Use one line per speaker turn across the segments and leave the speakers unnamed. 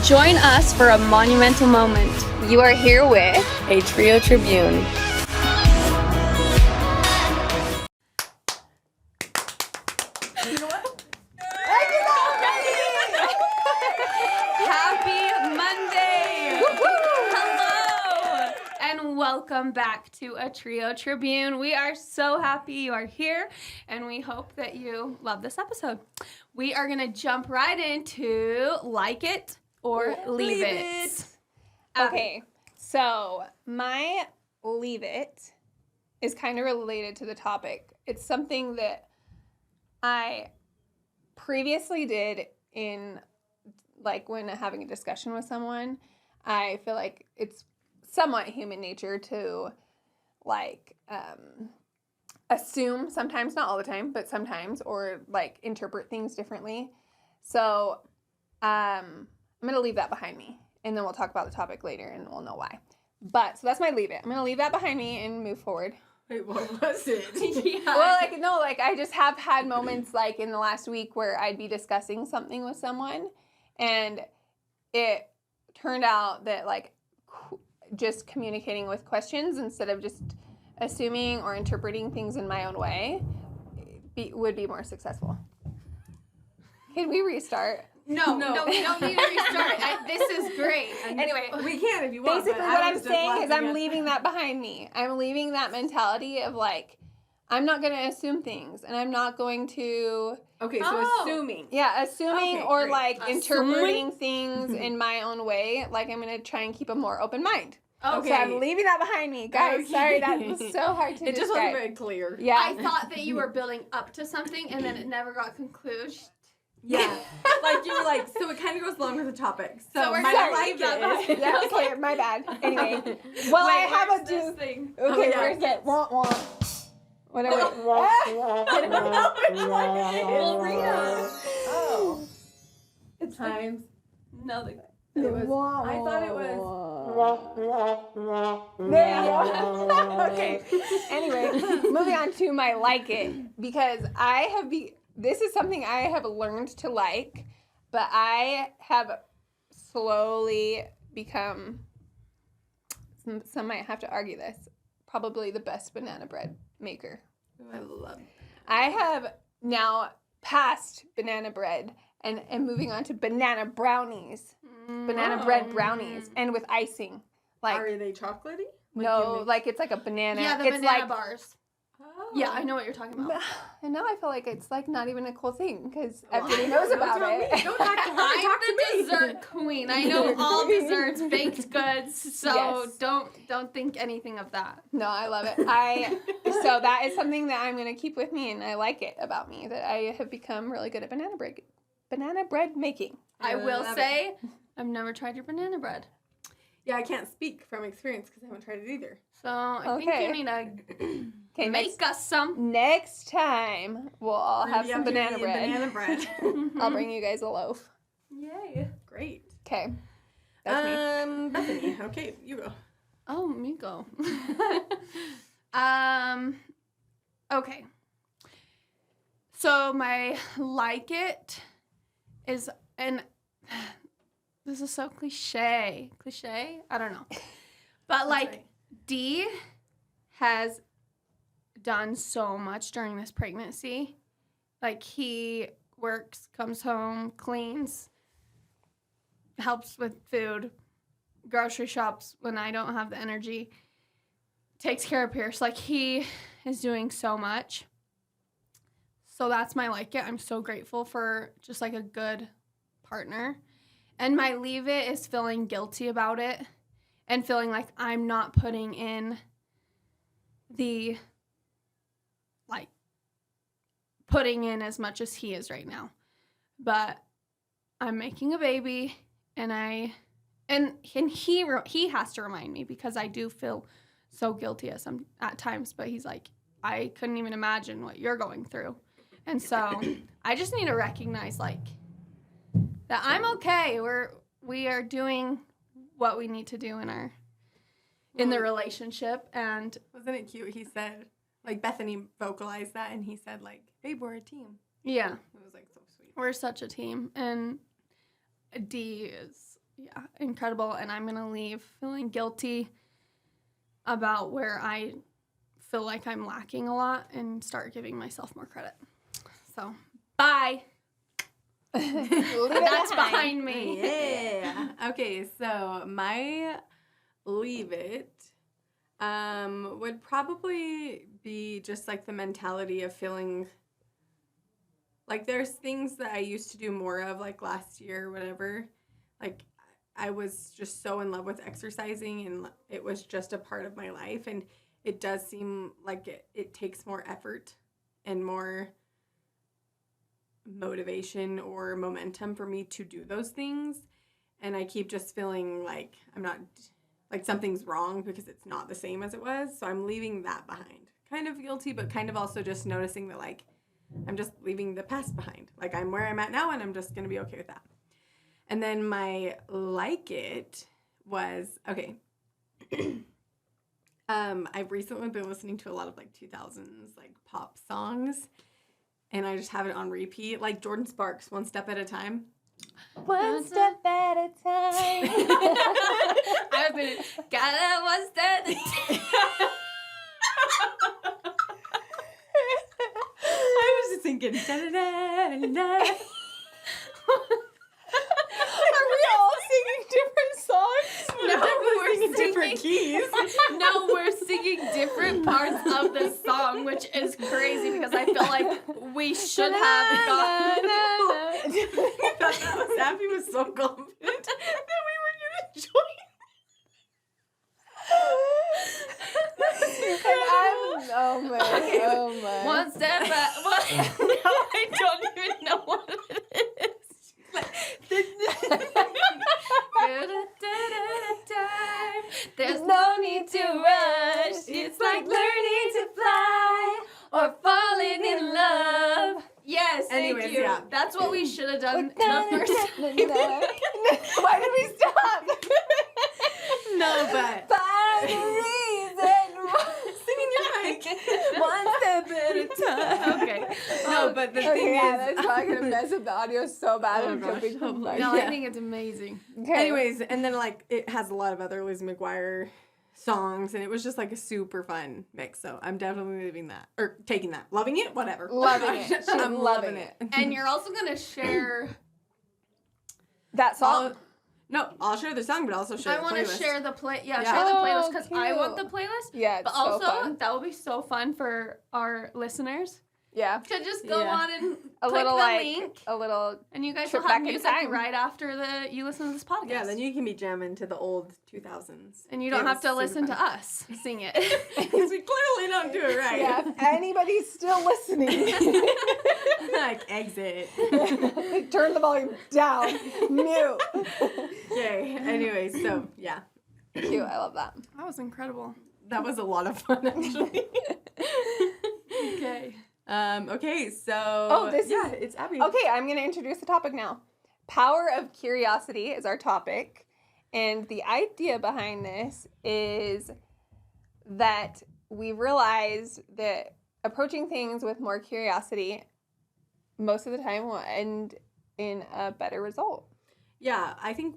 Join us for a monumental moment.
You are here with
A Trio Tribune.
Happy Monday! Hello! And welcome back to A Trio Tribune. We are so happy you are here, and we hope that you love this episode. We are going to jump right into Like It or Leave It.
Okay, so my leave it is kind of related to the topic. It's something that I previously did in, like, when having a discussion with someone. I feel like it's somewhat human nature to, like, assume sometimes, not all the time, but sometimes, or, like, interpret things differently. So I'm going to leave that behind me. And then we'll talk about the topic later, and we'll know why. But, so that's my leave it. I'm going to leave that behind me and move forward.
Wait, what was it?
Yeah.
Well, I just have had moments, like, in the last week where I'd be discussing something with someone, and it turned out that, like, just communicating with questions instead of just assuming or interpreting things in my own way would be more successful. Can we restart?
No, we don't need to restart. This is great.
Anyway,
We can if you want.
basically what I'm saying is I'm leaving that behind me. I'm leaving that mentality of, like, I'm not going to assume things, and I'm not going to...
Okay, so assuming.
Yeah, assuming
Okay,
or,
great.
like, interpreting things in my own way. Like, I'm going to try and keep a more open mind.
Okay.
So I'm leaving that behind me. Guys, sorry, that was so hard to
It just
describe.
wasn't very clear.
Yeah.
I thought that you were building up to something, and then it never got concluded.
Yeah. Like, you were like, so it kind of goes along with the topic.
So we're
my
gonna
like
leave that
it.
Yeah, okay, my bad. Anyway. Well, I have a
this thing.
Okay,
yeah.
where's it? Womp womp. Whatever.
I don't know which one
We'll read it.
Oh. It's times.
No,
It was. I thought it was.
There you go. Okay. Anyway, moving on to my like it, because this is something I have learned to like, but I have slowly become, some might have to argue this, probably the best banana bread maker.
I love it.
I have now passed banana bread and moving on to banana brownies. Banana bread brownies, and with icing. Like,
Are they chocolatey?
no, like it's like a banana.
Yeah, the
it's
banana
like,
bars.
Oh.
Yeah, I know what you're talking about.
And now I feel like it's like not even a cool thing because everybody knows about it.
Don't talk to her.
I'm
Talk to
the
me.
dessert queen. I know all desserts, baked goods, so
Yes.
don't think anything of that.
No, I love it. So that is something that I'm gonna keep with me, and I like it about me that I have become really good at banana bread making.
I will
love
say, I've never tried your banana bread.
Yeah, I can't speak from experience because I haven't tried it either.
So I think you need to
Okay,
make us some.
next time we'll all have some banana bread.
Banana bread.
I'll bring you guys a loaf.
Yay.
Great.
Okay, that's me.
Bethany. Okay, you go.
Oh, me go. Okay. So my like it is, and this is so cliche. Cliche? I don't know. But like,
right.
D has done so much during this pregnancy. Like, he works, comes home, cleans, helps with food, grocery shops when I don't have the energy, takes care of Pierce. Like, he is doing so much. So that's my like it. I'm so grateful for just like a good partner. And my leave it is feeling guilty about it and feeling like I'm not putting in the, like, putting in as much as he is right now. But I'm making a baby, and he has to remind me, because I do feel so guilty at times, but he's like, I couldn't even imagine what you're going through. And so I just need to recognize, like, that I'm okay. We are doing what we need to do in the relationship. And
Wasn't it cute? He said, like, Bethany vocalized that, and he said, like, babe, we're a team.
yeah,
It was, like, so sweet.
we're such a team. And D is, incredible. And I'm going to leave feeling guilty about where I feel like I'm lacking a lot and start giving myself more credit. So, bye. That's behind me.
Yeah. Okay, so my leave it would probably be just like the mentality of feeling like there's things that I used to do more of, like last year or whatever. Like I was just so in love with exercising, and it was just a part of my life. And it does seem like it takes more effort and more motivation or momentum for me to do those things. And I keep just feeling like I'm not, like something's wrong because it's not the same as it was. So I'm leaving that behind. Kind of guilty, but kind of also just noticing that, like, I'm just leaving the past behind. Like, I'm where I'm at now, and I'm just going to be okay with that. And then my like it was, okay. I've recently been listening to a lot of, like, 2000s, like, pop songs. And I just have it on repeat. Like Jordan Sparks, One Step at a Time.
One step at a time.
I've been got one step at a time.
I was just thinking, da-da-da-da-da.
Are we all singing different songs?
No, we're
singing different keys.
No, we're singing different parts of the song, which is crazy because I feel like we should have gone.
I thought that was Abby was so confident that we were going to join.
Oh my.
One step at no, I don't even know what it is. There's no need to rush. It's like learning to fly or falling in love. Yes,
Anyways,
thank you.
yeah.
That's what we should have done the first time.
Why did we stop?
No, but
Find a reason.
singing your mic.
One step at a time.
Okay.
No, but the thing
yeah,
is,
that's probably gonna mess up the audio so bad.
Oh,
I'm
gosh.
jumping from like,
No,
Yeah.
I think it's amazing.
Okay.
anyways, and then like it has a lot of other Lizzie McGuire songs, and it was just like a super fun mix. So I'm definitely leaving that or taking that, loving it, whatever.
Loving it. She's
I'm
loving it.
And you're also gonna share.
that song.
I'll share the song, but also share
I
the
want to
playlist.
share the play. Yeah,
Yeah.
share the
Oh,
playlist because I want the
cute.
playlist.
Yeah, it's
But
so
also,
fun.
that will be so fun for our listeners
Yeah.
to just go
Yeah.
on and
A
click
little
the
like
link,
a little.
and you guys
trip
will have
back in
music
time.
right after you listen to this podcast.
Yeah, then you can be jamming to the old 2000s.
and you don't
It
have
was
to
super
listen to
fun.
us sing it.
Because we clearly don't do it right.
Yeah. If anybody's still listening,
Like, exit.
turn the volume down. Mute.
Okay, anyways, so, yeah.
Cute. I love that.
That was incredible.
That was a lot of fun, actually.
Okay.
Okay, so...
Oh, this
yeah,
is-
it's Abby.
Okay, I'm going to introduce the topic now. Power of curiosity is our topic. And the idea behind this is that we realize that approaching things with more curiosity most of the time will end in a better result.
Yeah, I think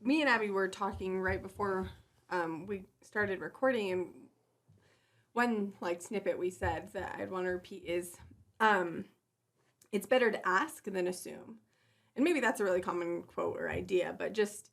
me and Abby were talking right before we started recording, and one like snippet we said that I'd want to repeat is it's better to ask than assume. And maybe that's a really common quote or idea, but just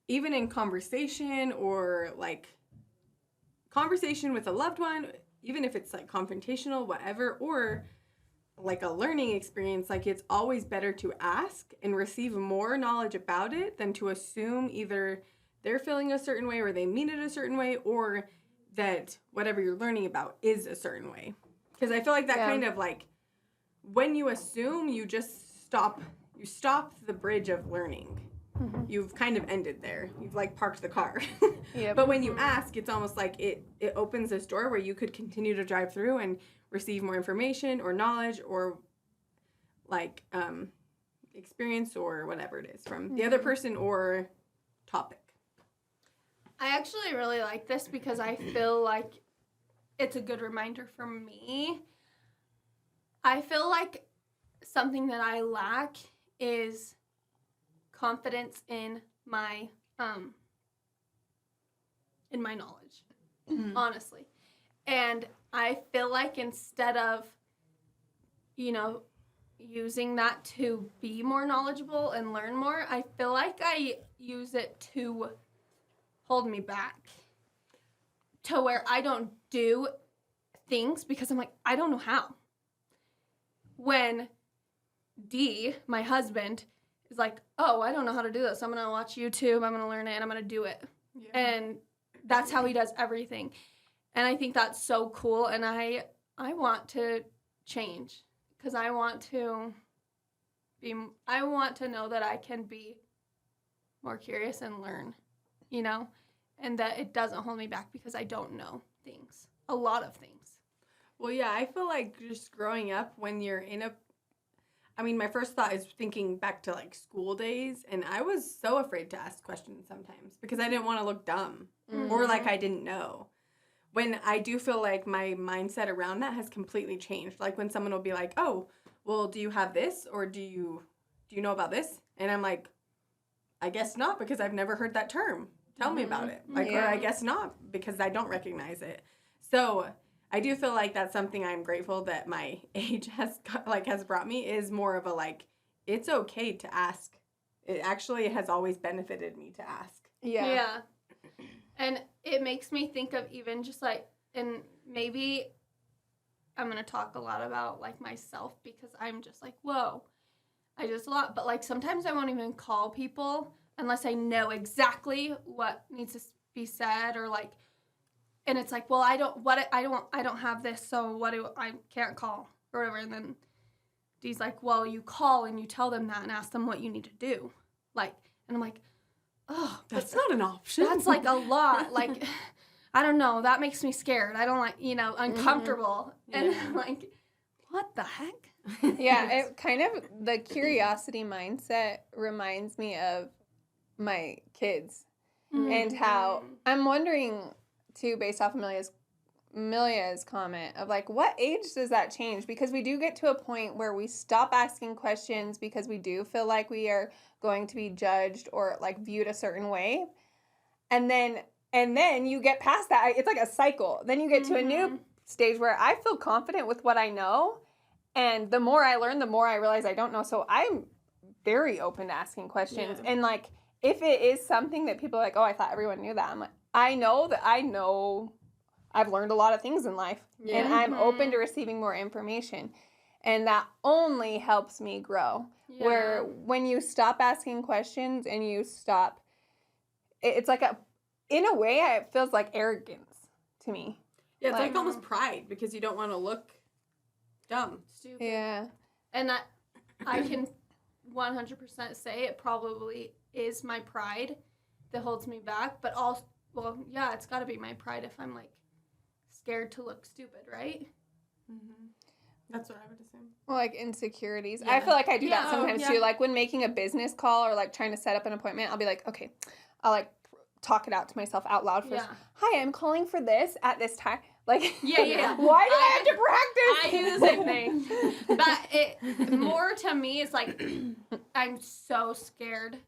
even in conversation or like conversation with a loved one, even if it's like confrontational, whatever, or like a learning experience, like it's always better to ask and receive more knowledge about it than to assume either they're feeling a certain way or they mean it a certain way, or that whatever you're learning about is a certain way. Because I feel like that kind of like when you assume, you just stop the bridge of learning.
Mm-hmm.
You've kind of ended there. You've like parked the car.
Yep.
But when you ask, it's almost like it opens this door where you could continue to drive through and receive more information or knowledge or like experience or whatever it is from the other person or topic.
I actually really like this because I feel like it's a good reminder for me. I feel like something that I lack is confidence in my knowledge, honestly. And I feel like instead of, using that to be more knowledgeable and learn more, I feel like I use it to hold me back, to where I don't do things because I'm like, I don't know how. When D, my husband, is like, oh, I don't know how to do this. I'm going to watch YouTube. I'm going to learn it, and I'm going to do it. Yeah. And that's how he does everything. And I think that's so cool. And I want to change because I want to know that I can be more curious and learn, and that it doesn't hold me back because I don't know things, a lot of things.
Well, yeah, I feel like just growing up when you're my first thought is thinking back to like school days, and I was so afraid to ask questions sometimes because I didn't want to look dumb or like I didn't know. When I do feel like my mindset around that has completely changed. Like when someone will be like, oh, well, do you have this or do you know about this? And I'm like, I guess not because I've never heard that term. Tell me about it. Or I guess not because I don't recognize it. So I do feel like that's something I'm grateful that my age has brought me is more of a like, it's okay to ask. It actually has always benefited me to ask.
Yeah. And it makes me think of even just like, and maybe I'm going to talk a lot about like myself because I'm just like, whoa, I just a lot. But like sometimes I won't even call people unless I know exactly what needs to be said or like, and it's like, well, I don't have this, so I can't call or whatever. And then Dee's like, well, you call and you tell them that and ask them what you need to do. Like, and I'm like, oh,
that's not an option.
That's like a lot. Like, I don't know. That makes me scared. I don't like, uncomfortable. And I'm like, what the heck?
Yeah, it kind of, the curiosity mindset reminds me of my kids and how I'm wondering too, based off of Amelia's comment of like, what age does that change? Because we do get to a point where we stop asking questions because we do feel like we are going to be judged or like viewed a certain way. And then you get past that. It's like a cycle. Then you get to a new stage where I feel confident with what I know. And the more I learn, the more I realize I don't know. So I'm very open to asking questions. Yeah. And like, if it is something that people are like, oh, I thought everyone knew that. I'm like, I know I've learned a lot of things in life. Yeah. And I'm open to receiving more information. And that only helps me grow. Yeah. Where when you stop asking questions and you stop, it's like in a way, it feels like arrogance to me.
Yeah, it's like almost pride because you don't want to look dumb.
Stupid. Yeah. And that I can 100% say it probably is my pride that holds me back. But also, well, yeah, it's got to be my pride if I'm like scared to look stupid, right?
Mm-hmm. That's what I would assume.
Well, like insecurities. Yeah. I feel like I do that sometimes too. Like when making a business call or like trying to set up an appointment, I'll be like, okay, I'll like talk it out to myself out loud first. Yeah. Hi, I'm calling for this at this time. Like, why do I have to practice?
I do the same thing. But it more to me is like, I'm so scared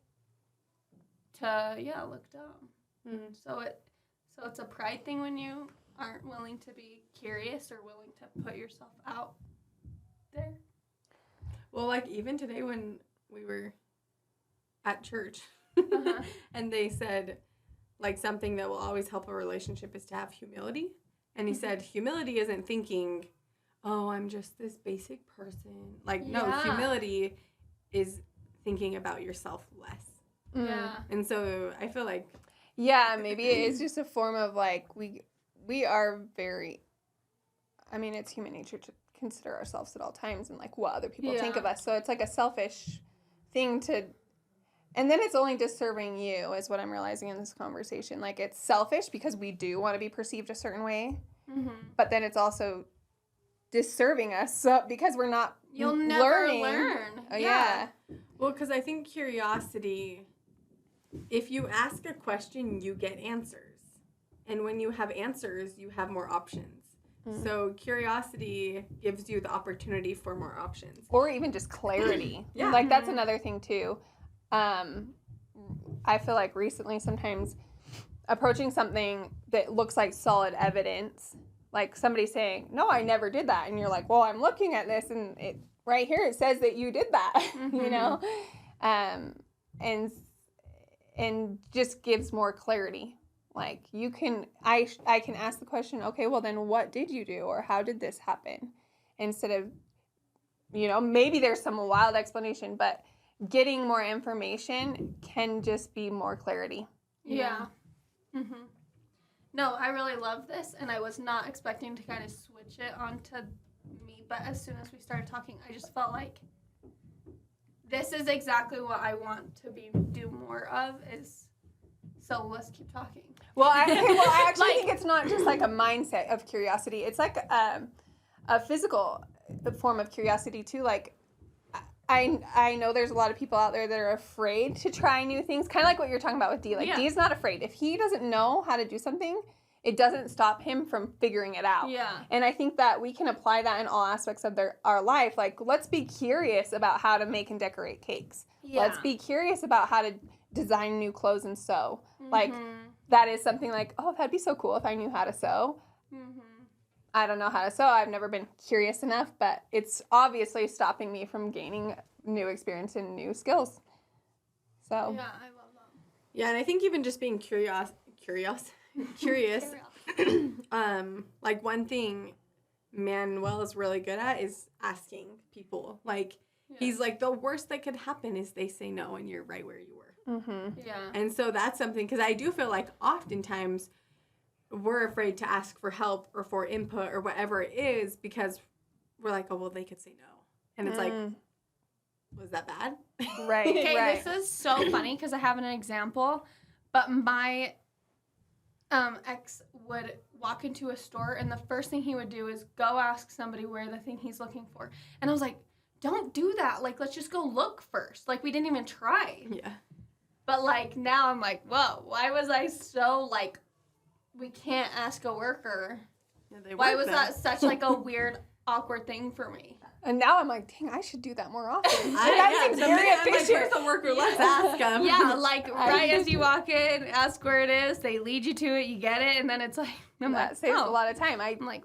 to, look dumb. Mm-hmm. So it's a pride thing when you aren't willing to be curious or willing to put yourself out there.
Well, like even today when we were at church and they said like something that will always help a relationship is to have humility. And he said humility isn't thinking, oh, I'm just this basic person. Like, no, humility is thinking about yourself less.
Yeah.
And so I feel like...
Yeah, maybe it is just a form of like, we are very... I mean, it's human nature to consider ourselves at all times and like what other people think of us. So it's like a selfish thing to... And then it's only disserving you is what I'm realizing in this conversation. Like, it's selfish because we do want to be perceived a certain way. Mm-hmm. But then it's also disserving us because we're not
You'll never learn.
Oh, yeah.
Well, because I think curiosity, if you ask a question, you get answers. And when you have answers, you have more options. Mm-hmm. So curiosity gives you the opportunity for more options.
Or even just clarity.
Yeah.
Like, that's another thing, too. I feel like recently sometimes approaching something that looks like solid evidence, like somebody saying, no, I never did that. And you're like, well, I'm looking at this and right here it says that you did that, you know? And just gives more clarity. Like I can ask the question, okay, well then what did you do or how did this happen? Instead of, maybe there's some wild explanation, but getting more information can just be more clarity.
Yeah. Mm-hmm. No, I really love this, and I was not expecting to kind of switch it onto me, but as soon as we started talking, I just felt like this is exactly what I want to do more of, so let's keep talking.
Well, I actually think it's not just like a mindset of curiosity. It's like a physical form of curiosity too. Like I know there's a lot of people out there that are afraid to try new things. Kind of like what you're talking about with D. Like D is not afraid. If he doesn't know how to do something, it doesn't stop him from figuring it out.
Yeah.
And I think that we can apply that in all aspects of our life. Like, let's be curious about how to make and decorate cakes. Yeah. Let's be curious about how to design new clothes and sew. Mm-hmm. Like, that is something like, oh, that'd be so cool if I knew how to sew. Mm-hmm. I don't know how to sew. I've never been curious enough, but it's obviously stopping me from gaining new experience and new skills. So.
Yeah, I love that.
Yeah, and I think even just being curious. Like one thing Manuel is really good at is asking people. Like, he's like, the worst that could happen is they say no and you're right where you were.
Mm-hmm.
Yeah.
And so that's something, because I do feel like oftentimes we're afraid to ask for help or for input or whatever it is because we're like, oh, well, they could say no. And it's like, was that bad?
Right.
Okay,
right.
This is so funny because I have an example, but my ex would walk into a store and the first thing he would do is go ask somebody where the thing he's looking for. And I was like, don't do that. Like, let's just go look first. Like, we didn't even try.
Yeah.
But, like, now I'm like, whoa, why was I so, like, we can't ask a worker?
Yeah,
Why was that such, like, a weird, awkward thing for me?
And now I'm like, dang, I should do that more often.
I'm like, where's the worker? Let's ask them.
Yeah, like, right as you walk in, ask where it is, they lead you to it, you get it, and then it's like,
that saves a lot of time.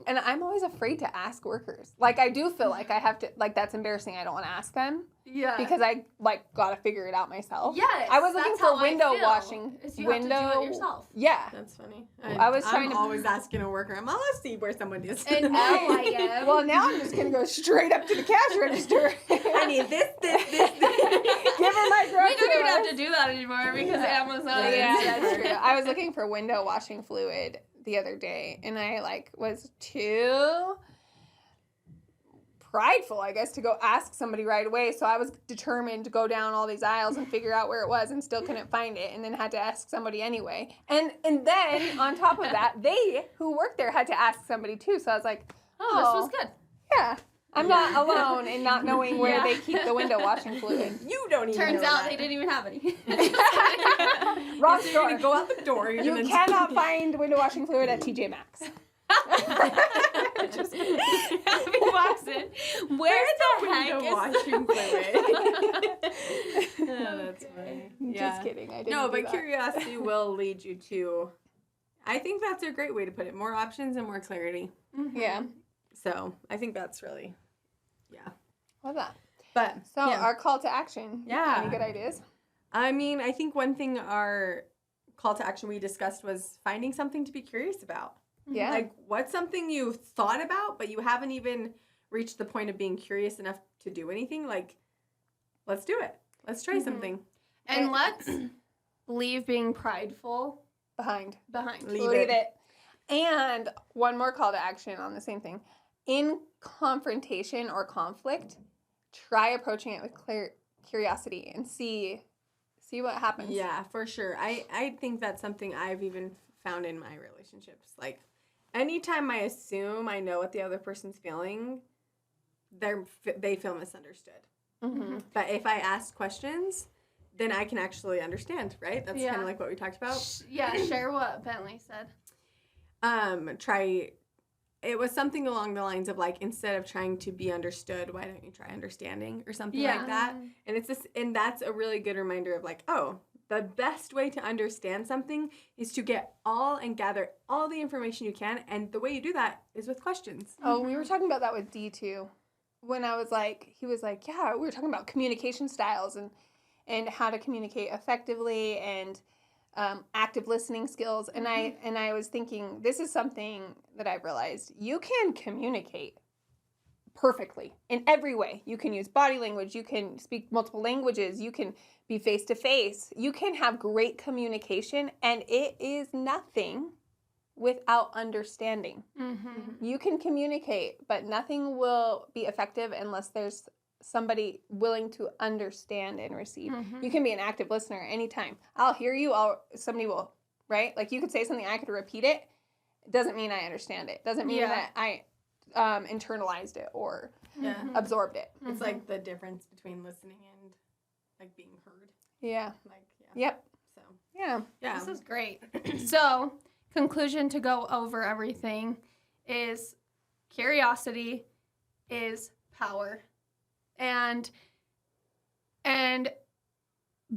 And I'm always afraid to ask workers. Like, I do feel like I have to, like, that's embarrassing. I don't want to ask them.
Yeah.
Because I, like, got to figure it out myself.
Yes.
I was looking for window washing.
You have to do it yourself.
Yeah.
That's funny.
I'm
always asking a worker. I'm let's see where someone is.
And now I am.
Well, now I'm just going to go straight up to the cash register.
I need this.
Give her my groceries.
We don't even have to do that anymore because Amazon is.
Yeah, that's true. I was looking for window washing fluid the other day, and I, like, was too prideful, I guess, to go ask somebody right away. So I was determined to go down all these aisles and figure out where it was and still couldn't find it, and then had to ask somebody anyway. And then, on top of that, they who worked there had to ask somebody, too. So I was like,
oh, this was good.
Yeah. I'm not alone in not knowing where they keep the window washing fluid.
You don't even
Turns
know
out
that.
they didn't even have any.
Wrong
So you're
store.
going to go out the door.
You cannot find window washing fluid at TJ Maxx.
Just kidding. Abby walks in. Where the heck
window
is
washing fluid? Oh, that's funny.
Just kidding. I didn't
No,
do
but
that.
curiosity will lead you to, I think that's a great way to put it, more options and more clarity.
Mm-hmm.
Yeah.
So I think that's really,
Love that.
But
So our call to action.
Yeah.
Any good ideas?
I mean, I think one thing our call to action we discussed was finding something to be curious about.
Yeah.
Like, what's something you've thought about, but you haven't even reached the point of being curious enough to do anything? Like, let's do it. Let's try something.
And let's leave being prideful
Behind.
behind.
Leave
Leave
it.
it. And one more call to action on the same thing. In confrontation or conflict, try approaching it with curiosity and see what happens.
Yeah, for sure. I think that's something I've even found in my relationships. Like, anytime I assume I know what the other person's feeling, they feel misunderstood.
Mm-hmm.
But if I ask questions, then I can actually understand, right? That's kind of like what we talked about.
Yeah, share what Bentley said.
Try it was something along the lines of like, instead of trying to be understood, why don't you try understanding or something
Yeah.
like that? And it's this, and that's a really good reminder of like, oh, the best way to understand something is to get and gather all the information you can, and the way you do that is with questions.
Oh, we were talking about that with D too. When I was like, he was like, yeah, we were talking about communication styles and how to communicate effectively and active listening skills. And I was thinking, this is something that I've realized. You can communicate perfectly in every way. You can use body language. You can speak multiple languages. You can be face to face. You can have great communication, and it is nothing without understanding.
Mm-hmm.
You can communicate, but nothing will be effective unless there's somebody willing to understand and receive.
Mhm.
You can be an active listener anytime. I'll hear you, somebody will, right? Like you could say something, I could repeat it. It doesn't mean I understand it. Doesn't mean that I internalized it or
Yeah.
absorbed it.
It's like the difference between listening and like being heard.
Yeah.
Like, yeah.
Yep.
So,
Yeah.
yeah.
This is great. So, conclusion to go over everything is curiosity is power. And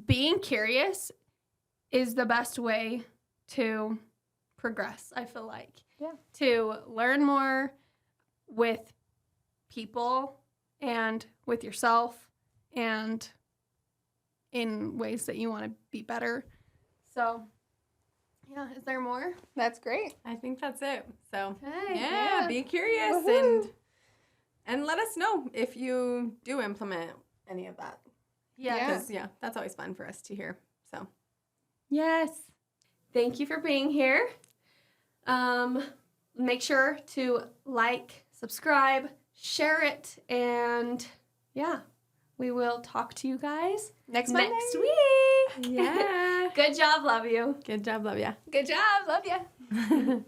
being curious is the best way to progress, I feel like.
Yeah.
To learn more with people and with yourself and in ways that you want to be better. So, yeah, is there more?
That's great.
I think that's it. So,
Okay.
yeah, be curious
Woohoo.
and let us know if you do implement any of that.
Yes.
Because, that's always fun for us to hear. So,
Yes. Thank you for being here. Make sure to like, subscribe, share it, and we will talk to you guys
Next
next
Monday.
week.
yeah.
Good job. Love you.
Good job, love ya.
Good job. Love ya.